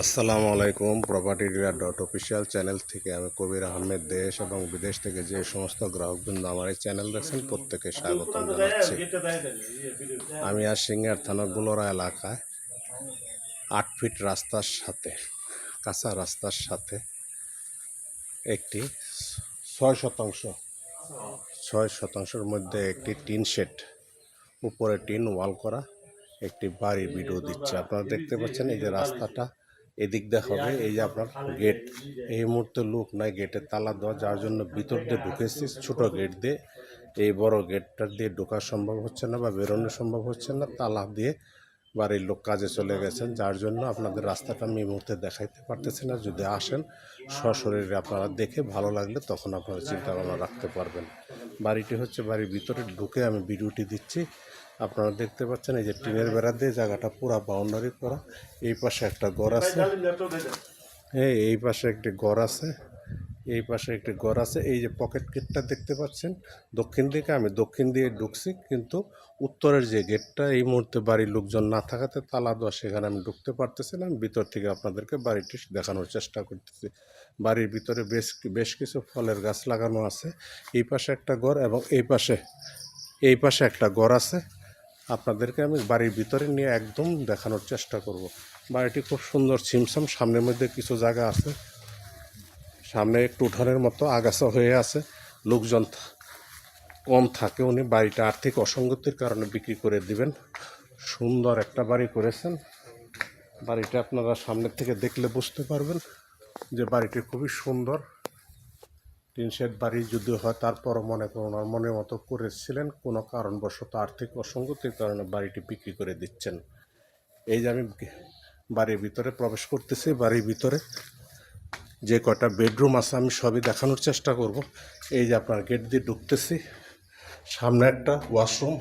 আসসালামু আলাইকুম। Property dealer dot official channel থেকে আমি কবির আহমেদ দেশ এবং বিদেশ থেকে যে সমস্ত গ্রাহকবৃন্দ আমার এই চ্যানেল দেখছেন প্রত্যেকে স্বাগতম জানাচ্ছি। আমি আর সিঙ্গার থানা গুলোরা এলাকায় 8 ফিট রাস্তার সাথে, কাঁচা রাস্তার সাথে একটি 6 শতাংশের মধ্যে একটি টিন শেড, উপরে টিন ওয়াল করা একটি বাড়ির ভিডিও দিচ্ছে। আপনারা দেখতে পাচ্ছেন এই যে রাস্তাটা এদিক দিয়ে হবে, এই যে আপনার গেট, এই মুহূর্তে লোক নাই, গেটে তালা দেওয়া, যার জন্য ভিতর দিয়ে ঢুকেছি ছোট গেট দিয়ে। এই বড় গেটটা দিয়ে ঢোকা সম্ভব হচ্ছে না বা বেরোনো সম্ভব হচ্ছে না, তালা দিয়ে বাড়ির লোক কাজে চলে গেছেন, যার জন্য আপনাদের রাস্তাটা আমি এই মুহূর্তে দেখাইতে পারতেছি না। যদি আসেন সশরীরে আপনারা দেখে ভালো লাগলে তখন আপনারা চিন্তা ভাবনা রাখতে পারবেন। বাড়িটি হচ্ছে বাড়ির ভিতরে ঢুকে আমি ভিডিওটি দিচ্ছি। আপনারা দেখতে পাচ্ছেন এই যে টিনের বেড়া দিয়ে জায়গাটা পুরা বাউন্ডারি করা। এই পাশে একটা ঘর আছে, এই পাশে একটি ঘর আছে, এই পাশে একটি ঘর আছে। এই যে পকেট গেটটা দেখতে পাচ্ছেন দক্ষিণ দিকে, আমি দক্ষিণ দিয়ে ঢুকছি, কিন্তু উত্তরের যে গেটটা এই মুহূর্তে বাড়ির লোকজন না থাকাতে তালা দেওয়া, সেখানে আমি ঢুকতে পারতেছিলাম। ভিতর থেকে আপনাদেরকে বাড়িটি দেখানোর চেষ্টা করতেছি। বাড়ির ভিতরে বেশ কিছু ফলের গাছ লাগানো আছে। এই পাশে একটা ঘর এবং এই পাশে একটা ঘর আছে। আপনাদেরকে আমি বাড়ির ভিতরে নিয়ে একদম দেখানোর চেষ্টা করব। বাড়িটি খুব সুন্দর, ছিমছাম, সামনের মধ্যে কিছু জায়গা আছে, সামনে একটু উঠানের মতো আগাছা হয়ে আছে, লোকজন কম থাকে। উনি বাড়িটা আর্থিক অসঙ্গতির কারণে বিক্রি করে দিবেন। সুন্দর একটা বাড়ি করেছেন। বাড়িটা আপনারা সামনের থেকে দেখলে বুঝতে পারবেন যে বাড়িটি খুবই সুন্দর। টিন শেড বাড়ি যদি হয়, তারপরও মনে করুন ওনার মনের মতো করেছিলেন, কোনো কারণবশত আর্থিক অসঙ্গতির কারণে বাড়িটি বিক্রি করে দিচ্ছেন। এই যে আমি বাড়ির ভিতরে প্রবেশ করতেছি, বাড়ির ভিতরে যে কটা বেডরুম আছে আমি সবই দেখানোর চেষ্টা করব। এই যে আপনার গেট দিয়ে ঢুকতেছি, সামনে একটা ওয়াশরুম,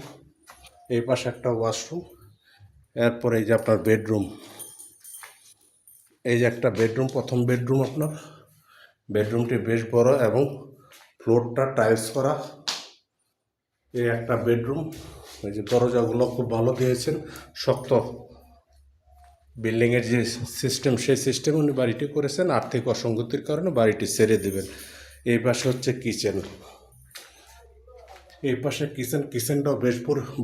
এই পাশে একটা ওয়াশরুম, এরপরে এই যে আপনার বেডরুম, এই যে একটা বেডরুম, প্রথম বেডরুম। আপনার বেডরুমটি বেশ বড় এবং ফ্লোরটা টাইলস করা। এই একটা বেডরুম, এই যে দরজাগুলো খুব ভালো দিয়েছেন, শক্ত বিল্ডিংয়ের যে সিস্টেম সেই সিস্টেম উনি বাড়িটি করেছেন। আর্থিক অসঙ্গতির কারণে বাড়িটি ছেড়ে দেবেন। এই পাশে হচ্ছে কিচেন, এই পাশে কিচেনটাও বেশ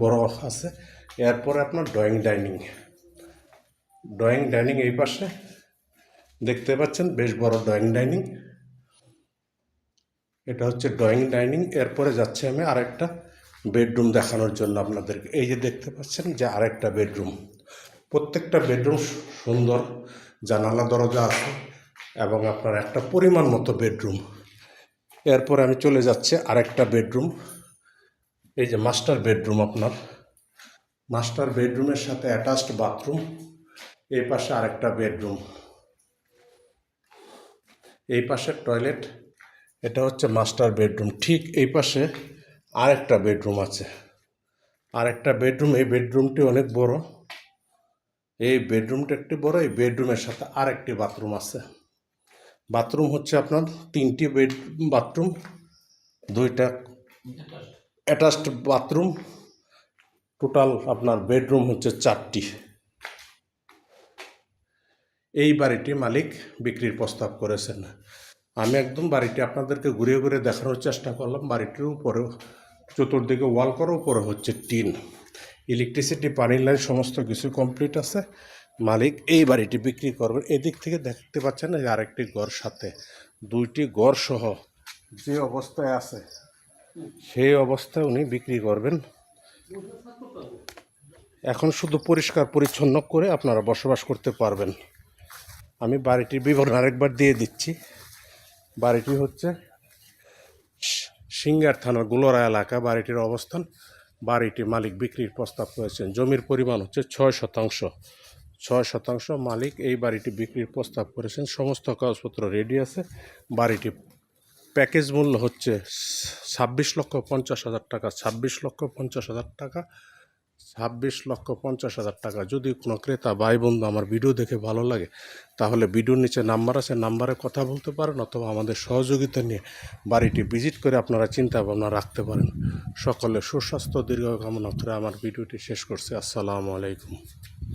বড় আছে। এরপরে আপনার ড্রয়িং ডাইনিং এই পাশে দেখতে পাচ্ছেন, বেশ বড় ড্রয়িং ডাইনিং। এটা হচ্ছে ড্রয়িং ডাইনিং। এরপরে যাচ্ছে আমি আরেকটা বেডরুম দেখানোর জন্য আপনাদেরকে। এই যে দেখতে পাচ্ছেন যে আরেকটা বেডরুম, প্রত্যেকটা বেডরুম সুন্দর, জানালা দরজা আছে এবং আপনার একটা পরিমাণ মতো বেডরুম। এরপরে আমি চলে যাচ্ছে আরেকটা বেডরুম, এই যে মাস্টার বেডরুম। আপনার মাস্টার বেডরুমের সাথে অ্যাটাচড বাথরুম। এই পাশে আরেকটা বেডরুম, এই পাশে টয়লেট। এটা হচ্ছে মাস্টার বেডরুম। ঠিক এই পাশে আরেকটা বেডরুম আছে, আরেকটা বেডরুম। এই বেডরুমটি অনেক বড়, এই বেডরুমটা একটি বড়। এই বেডরুমের সাথে আরেকটি বাথরুম আছে। বাথরুম হচ্ছে আপনার 3টি বাথরুম, 2টা অ্যাটাচড বাথরুম। টোটাল আপনার বেডরুম হচ্ছে 4টি। এই বাড়িটি মালিক বিক্রির প্রস্তাব করেছেন। আমি একদম বাড়িটি আপনাদেরকে ঘুরে ঘুরে দেখানোর চেষ্টা করলাম। বাড়িটির উপরেও চতুর্দিকে ওয়াল করা, উপরে হচ্ছে টিন, ইলেকট্রিসিটি, পানির লাইন সমস্ত কিছু কমপ্লিট আছে। মালিক এই বাড়িটি বিক্রি করবেন। এদিক থেকে দেখতে পাচ্ছেন যে আরেকটি ঘর, সাথে 2টি ঘর সহ যে অবস্থায় আছে সেই অবস্থায় উনি বিক্রি করবেন। এখন শুধু পরিষ্কার পরিচ্ছন্ন করে আপনারা বসবাস করতে পারবেন। আমি বাড়িটির বিবরণ আরেকবার দিয়ে দিচ্ছি। বাড়িটি হচ্ছে সিঙ্গার থানার গুলোরা এলাকা বাড়িটির অবস্থান। বাড়িটি মালিক বিক্রির প্রস্তাব করেছেন। জমির পরিমাণ হচ্ছে 6 শতাংশ। মালিক এই বাড়িটি বিক্রির প্রস্তাব করেছেন। সমস্ত কাগজপত্র রেডি আছে। বাড়িটি প্যাকেজ মূল্য হচ্ছে 26,50,000 টাকা। 26,50,000 টাকা। 26,50,000 টাকা। যদি কোনো ক্রেতা ভাই বন্ধু আমার ভিডিও দেখে ভালো লাগে, তাহলে ভিডিওর নিচে নাম্বার আছে, নাম্বারে কথা বলতে পারেন, অথবা আমাদের সহযোগিতা নিয়ে বাড়িটি ভিজিট করে আপনারা চিন্তা ভাবনা রাখতে পারেন। সকলে সুস্বাস্থ্য দীর্ঘ কামনা করে আমার ভিডিওটি শেষ করছি। আসসালামু আলাইকুম।